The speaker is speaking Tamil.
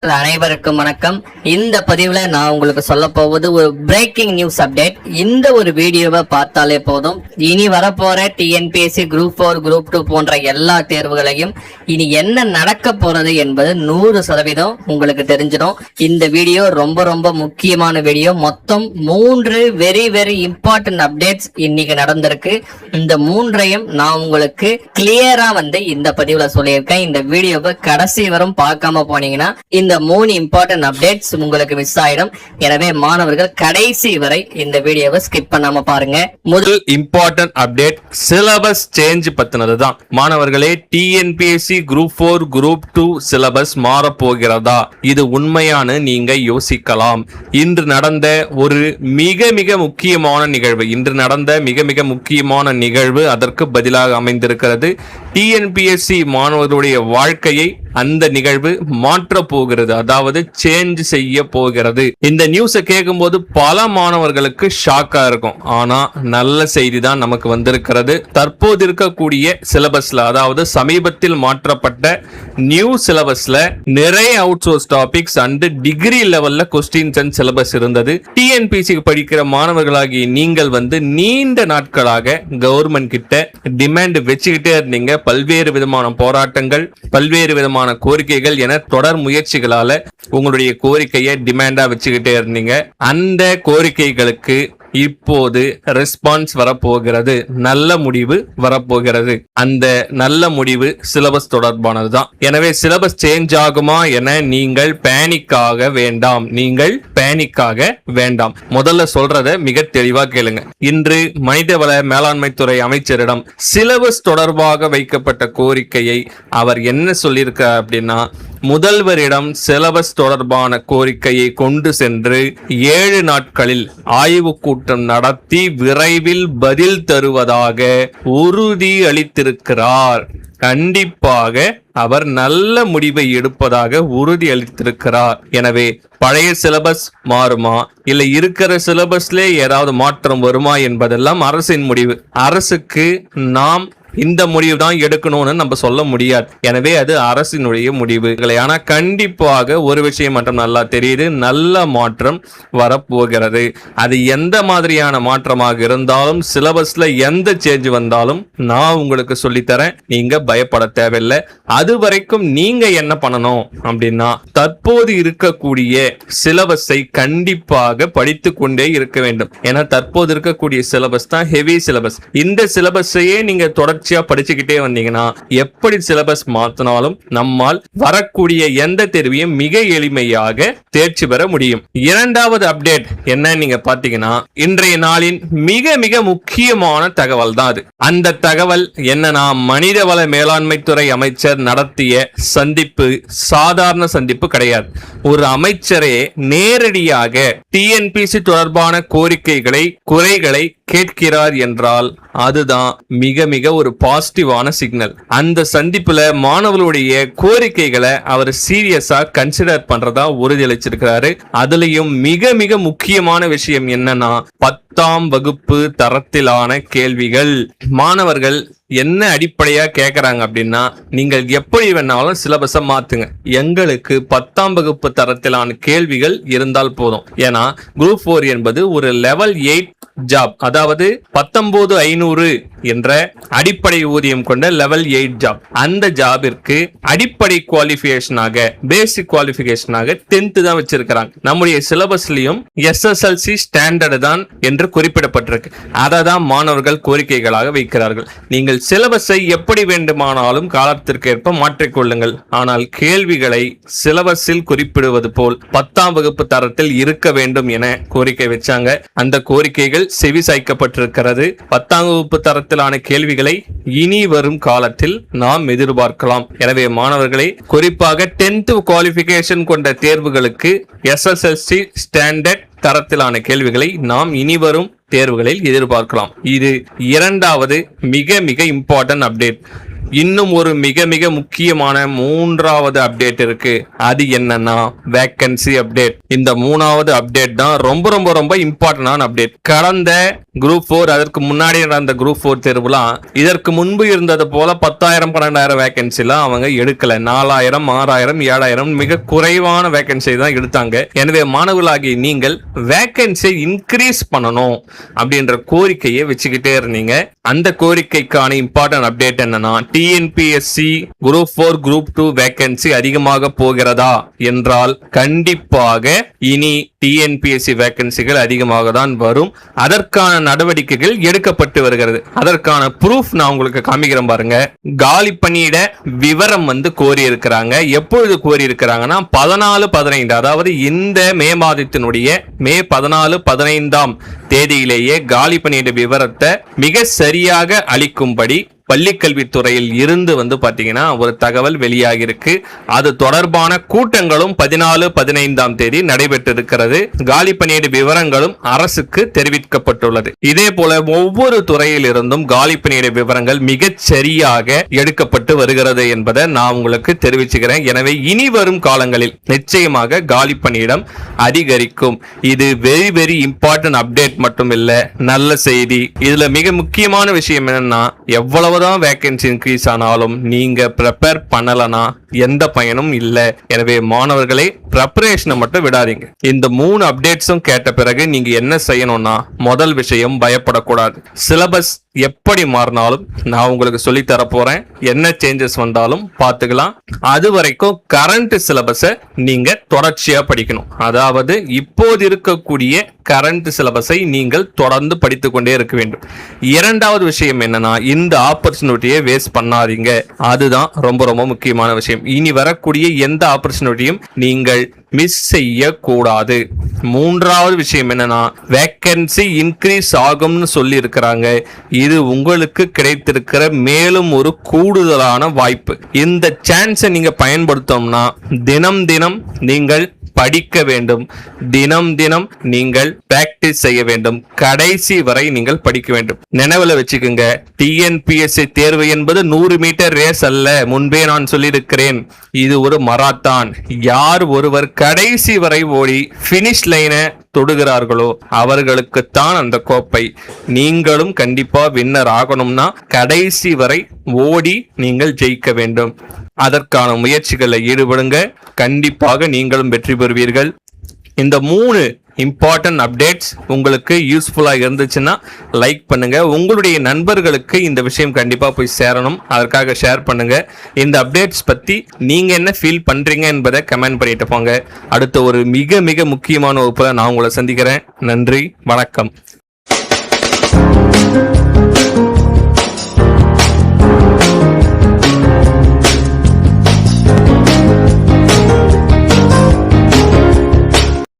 அனைவருக்கும் வணக்கம். இந்த பதிவுல நான் உங்களுக்கு சொல்ல போவது ஒரு பிரேக்கிங் நியூஸ் அப்டேட். இந்த ஒரு வீடியோவை பார்த்தாலே போதும், இனி வரப்போற டிஎன்பிஎஸ்சி குரூப் 4 குரூப் 2 போன்ற எல்லா தேர்வுகளையும் இனி என்ன நடக்க போறது என்பது 100% உங்களுக்கு தெரிஞ்சிடும். இந்த வீடியோ ரொம்ப ரொம்ப முக்கியமான வீடியோ. மொத்தம் 3 வெரி இம்பார்ட்டன்ட் அப்டேட்ஸ் இன்னைக்கு நடந்திருக்கு. இந்த 3ஐயும் நான் உங்களுக்கு கிளியரா இந்த பதிவுல சொல்லியிருக்கேன். இந்த வீடியோவை கடைசி வரும் பார்க்காம போனீங்கன்னா இந்த 3 இம்பார்ட்டன்ட் அப்டேட்ஸ் உங்களுக்கு மிஸ் ஆயிடும். எனவே மாணவர்கள் கடைசி வரை இந்த வீடியோவை ஸ்கிப் பண்ணாம பாருங்க. முதல் இம்பார்ட்டன்ட் அப்டேட் சிலபஸ் சேஞ்ச் பத்தினதுதான். மாணவர்களே, டிஎன்பிஎஸ்சி குரூப் 4 குரூப் 2 சிலபஸ் மாற போகிறதா? இது உண்மையான நீங்க யோசிக்கலாம். இன்று நடந்த ஒரு மிக முக்கியமான நிகழ்வு அதற்கு பதிலாக அமைந்திருக்கிறது. டிஎன்பிஎஸ்சி மாணவர்களுடைய வாழ்க்கையை அந்த நிகழ்வு மாற்ற போகிறது, அதாவது சேஞ்ச் செய்ய போகிறது. இந்த நியூஸை கேட்கும் போது பல மாணவர்களுக்கு ஷாக்கா இருக்கும். ஆனா நல்ல செய்தி தான் நமக்கு வந்திருக்கிறது. தற்போது இருக்கக்கூடிய சிலபஸ்ல, அதாவது சமீபத்தில் மாற்றப்பட்ட நியூ சிலபஸ்ல நிறைய out source topics and degree லெவல்ல கொஸ்டின்ஸ் அண்ட் சிலபஸ் இருந்தது. டிஎன்பிஎஸ்சி படிக்கிற மாணவர்களாகி நீங்கள் நீண்ட நாட்களாக கவர்மெண்ட் கிட்ட டிமாண்ட் வச்சுக்கிட்டே இருந்தீங்க. பல்வேறு விதமான போராட்டங்கள், பல்வேறு விதமான கோரிக்கைகள் என தொடர் முயற்சிகளால உங்களுடைய கோரிக்கையை டிமாண்டா வச்சுக்கிட்டே இருந்தீங்க. அந்த கோரிக்கைகளுக்கு இப்போது ரெஸ்பான்ஸ் வரப்போகிறது, நல்ல முடிவு வரப்போகிறது. அந்த நல்ல முடிவு சிலபஸ் தொடர்பானதுதான். எனவே சிலபஸ் சேஞ்ச் ஆகுமா என நீங்கள் பேனிக்காக வேண்டாம். முதல்ல சொல்றத மிக தெளிவா கேளுங்க. இன்று மனிதவள மேலாண்மை துறை அமைச்சரிடம் சிலபஸ் தொடர்பாக வைக்கப்பட்ட கோரிக்கையை அவர் என்ன சொல்லியிருக்கார் அப்படின்னா, முதல்வரிடம் சிலபஸ் தொடர்பான கோரிக்கையை கொண்டு சென்று 7 நாட்களில் ஆய்வு கூட்டம் நடத்தி விரைவில் பதில் தருவதாக உறுதி அளித்திருக்கிறார். கண்டிப்பாக அவர் நல்ல முடிவை எடுப்பதாக உறுதி அளித்திருக்கிறார். எனவே பழைய சிலபஸ் மாறுமா, இல்ல இருக்கிற சிலபஸ்ல ஏதாவது மாற்றம் வருமா என்பதெல்லாம் அரசின் முடிவு. அரசுக்கு நாம் இந்த முடிவு தான் எடுக்கணும்னு நம்ம சொல்ல முடியாது. எனவே அது அரசினுடைய முடிவு. ஆனா கண்டிப்பாக ஒரு விஷயம் மட்டும் நல்லா தெரியுது, நல்ல மாற்றம் வரப்போகிறது. அது எந்த மாதிரியான மாற்றமாக இருந்தாலும், சிலபஸ்ல எந்த சேஞ்ச் வந்தாலும் நான் உங்களுக்கு சொல்லித்தரேன். நீங்க பயப்பட தேவையில்லை. அது வரைக்கும் நீங்க என்ன பண்ணணும் அப்படின்னா, தற்போது இருக்கக்கூடிய சிலபஸை கண்டிப்பாக படித்து கொண்டே இருக்க வேண்டும். ஏன்னா தற்போது இருக்கக்கூடிய சிலபஸ் தான் ஹெவி சிலபஸ். இந்த சிலபஸையே நீங்க தொடர்ச்சியா படிச்சுக்கிட்டே வந்தீங்கன்னா எப்படி சிலபஸ் மாத்தினாலும் நம்மால் வரக்கூடிய எந்த தேர்வையும் மிக எளிமையாக தேர்ச்சி பெற முடியும். இரண்டாவது அப்டேட் என்ன நீங்க பாத்தீங்கன்னா, இன்றைய நாளின் மிக முக்கியமான தகவல் தான் அது. அந்த தகவல் என்னன்னா, மனிதவள மேலாண்மை துறை அமைச்சர் நடத்திய சந்திப்பு சாதாரண சந்திப்பு கிடையாது. ஒரு அமைச்சரே நேரடியாக டிஎன்பிஎஸ்சி தொடர்பான குறைகளை கேட்கிறார் என்றால் அதுதான் மிக ஒரு பாசிட்டிவான சிக்னல். அந்த சந்திப்புல மாணவர்களுடைய கோரிக்கைகளை அவர் சீரியஸா கன்சிடர் பண்றதா உறுதியளிச்சிருக்கிறாரு. அதுலயும் மிக முக்கியமான விஷயம் என்னன்னா, 10ஆம் வகுப்பு தரத்திலான கேள்விகள். மாணவர்கள் என்ன அடிப்படையா கேட்கறாங்க அப்படின்னா, நீங்கள் எப்படி வேணாலும் சிலபஸை மாத்துங்க, எங்களுக்கு 10ஆம் வகுப்பு தரத்திலான கேள்விகள் இருந்தால் போதும். ஏன்னா குரூப் 4 என்பது ஒரு லெவல் 8 ஜாப், அதாவது 19,500 என்ற அடிப்படை ஊதியம் கொண்ட லெவல் 8 ஜாப். அந்த ஜாபிற்கு அடிப்படை குவாலிஃபிகேஷனாக, பேசிக் குவாலிஃபிகேஷனாக 10th தான் வச்சிருக்கிறாங்க. நம்முடைய சிலபஸ்லயும் SSLC ஸ்டாண்டர்ட் தான் என்று குறிப்பிடப்பட்டிருக்கு. அதை தான் மாணவர்கள் கோரிக்கைகளாக வைக்கிறார்கள். நீங்கள் சிலபஸை எப்படி வேண்டுமானாலும் காலத்திற்கேற்ப மாற்றிக்கொள்ளுங்கள், ஆனால் கேள்விகளை சிலபஸில் குறிப்பிடுவது போல் 10ஆம் வகுப்பு தரத்தில் இருக்க வேண்டும் என கோரிக்கை வச்சாங்க. அந்த கோரிக்கைகள் செவிசாய்க்கப்பட்டிருக்கிறது. 10ஆம் வகுப்பு தரத்திலான கேள்விகளை இனி வரும் காலத்தில் நாம் எதிர்பார்க்கலாம். எனவே மாணவர்களை, குறிப்பாக 10th குவாலிஃபிகேஷன் கொண்ட தேர்வுகளுக்கு SSLC ஸ்டாண்டர்ட் தரத்திலான கேள்விகளை நாம் இனி வரும் தேர்வுகளில் எதிர்பார்க்கலாம். இது இரண்டாவது மிக இம்பார்ட்டன்ட் அப்டேட். இன்னும் ஒரு மிக மிக முக்கியமான மூன்றாவது அப்டேட் இருக்கு. அது என்னன்னா வேக்கன்சி அப்டேட். இந்த மூணாவது அப்டேட் தான் ரொம்ப ரொம்ப ரொம்ப இம்பார்ட்டன்டான அப்டேட். கடந்த குரூப் 4 அதற்கு முன்னாடி நடந்த குரூப் 4 தேர்வுலாம் இதற்கு முன்பு இருந்தது போல 10,000 12,000 வேகன்சிலாம் அவங்க எடுக்கல. 4,000 6,000 7,000 மிக குறைவான வேகன்சி தான் எடுத்தாங்க. எனவே மாணவர்களாகி நீங்கள் வேகன்சி இன்க்ரீஸ் பண்ணணும் அப்படின்ற கோரிக்கையை வச்சுக்கிட்டே இருந்தீங்க. அந்த கோரிக்கைக்கான இம்பார்ட்டன்ட் அப்டேட் என்னன்னா டிஎன்பிஎஸ்சி குரூப் 4 குரூப் 2 வேகன்சி அதிகமாக போகிறதா என்றால் கண்டிப்பாக இனி டிஎன்பிஎஸ்சி வேகன்சிகள் அதிகமாக தான் வரும். அதற்கான நடவடிக்கைகள் எடுக்கப்பட்டு வருகிறது. அதற்கான ப்ரூஃப் நான் உங்களுக்கு காமிக்கிறேன் பாருங்க. காலி பணியிட விவரம் கோரி இருக்கிறாங்க. எப்பொழுது கோரி இருக்கிறாங்கன்னா 14-15 அதாவது இந்த மே மாதத்தினுடைய மே 14-15 தேதியிலேயே காலி பணியிட விவரத்தை மிக சரியாக அளிக்கும்படி பள்ளிக்கல்வித்துறையில் இருந்து பாத்தீங்கன்னா ஒரு தகவல் வெளியாகி இருக்கு. அது தொடர்பான கூட்டங்களும் 14-15 தேதி நடைபெற்றிருக்கிறது. காலி பணியிட விவரங்களும் அரசுக்கு தெரிவிக்கப்பட்டுள்ளது. இதே போல ஒவ்வொரு துறையில் இருந்தும் காலி பணியிட விவரங்கள் மிகச் சரியாக எடுக்கப்பட்டு வருகிறது என்பதை நான் உங்களுக்கு தெரிவிச்சுக்கிறேன். எனவே இனி வரும் காலங்களில் நிச்சயமாக காலி பணியிடம் அதிகரிக்கும். இது வெரி வெரி இம்பார்ட்டன்ட் அப்டேட் மட்டும் இல்ல, நல்ல செய்தி. இதுல மிக முக்கியமான விஷயம் என்னன்னா எவ்வளவு வேகன்சி இன்க்ரீஸ் ஆனாலும் நீங்க ப்ரிப்பேர் பண்ணலனா எந்த பயனும் இல்லை. எனவே மாணவர்களை ப்ரிப்பரேஷனை மட்டும் விடாதீங்க. இந்த 3 அப்டேட்ஸும் கேட்ட பிறகு நீங்க என்ன செய்யணும்னா முதல் விஷயம் பயப்படக்கூடாது. சிலபஸ் எப்படி மாறினாலும் நான் உங்களுக்கு சொல்லி தர போறேன். என்ன சேஞ்சஸ் வந்தாலும் பார்த்துக்கலாம். அது வரைக்கும் கரண்ட் சிலபஸை நீங்க தொடர்ச்சியா படிக்கணும். அதாவது இப்போது இருக்கக்கூடிய கரண்ட் சிலபஸை நீங்கள் தொடர்ந்து படித்துக் கொண்டே இருக்க வேண்டும். இரண்டாவது விஷயம் என்னன்னா இந்த ஆப்பர்ச்சுனிட்டியை வேஸ்ட் பண்ணாதீங்க. அதுதான் ரொம்ப ரொம்ப முக்கியமான விஷயம். இனி வரக்கூடிய எந்த ஆப்பர்ச்சுனிட்டியும் நீங்கள் மிஸ் செய்ய கூடாது. மூன்றாவது விஷயம் என்னன்னா வேக்கன்சி இன்க்ரீஸ் ஆகும்னு சொல்லி இருக்கிறாங்க. இது உங்களுக்கு கிடைத்திருக்கிற மேலும் ஒரு கூடுதலான வாய்ப்பு. இந்த சான்ஸை நீங்க பயன்படுத்தோம்னா தினம் தினம் நீங்கள் படிக்க வேண்டும். தினம் தினம் நீங்கள் பிராக்டிஸ் செய்ய வேண்டும். கடைசி வரை நீங்கள் படிக்க வேண்டும். நினைவுல வச்சுக்கோங்க, டிஎன்பிஎஸ்சி தேர்வு என்பது 100 மீட்டர் ரேஸ் அல்ல. முன்பே நான் சொல்லியிருக்கிறேன், இது ஒரு மராத்தான். யார் ஒருவர் கடைசி வரை ஓடி பினிஷ் லைனை தொடுகிறார்களோ அவர்களுக்குத்தான் அந்த கோப்பை. நீங்களும் கண்டிப்பா வின்னர் ஆகணும்னா கடைசி வரை ஓடி நீங்கள் ஜெயிக்க வேண்டும். அதற்கான முயற்சிகளில் ஈடுபடுங்க. கண்டிப்பாக நீங்களும் வெற்றி பெறுவீர்கள். இந்த 3 இம்பார்ட்டன்ட் அப்டேட்ஸ் உங்களுக்கு யூஸ்ஃபுல்லா இருந்துச்சுன்னா லைக் பண்ணுங்க. உங்களுடைய நண்பர்களுக்கு இந்த விஷயம் கண்டிப்பா போய் சேரணும். அதற்காக ஷேர் பண்ணுங்க. இந்த அப்டேட்ஸ் பத்தி நீங்க என்ன ஃபீல் பண்றீங்க என்பதை கமெண்ட் பண்ணிட்டு போங்க. அடுத்த ஒரு மிக மிக முக்கியமான வகுப்புல நான் உங்களை சந்திக்கிறேன். நன்றி, வணக்கம்.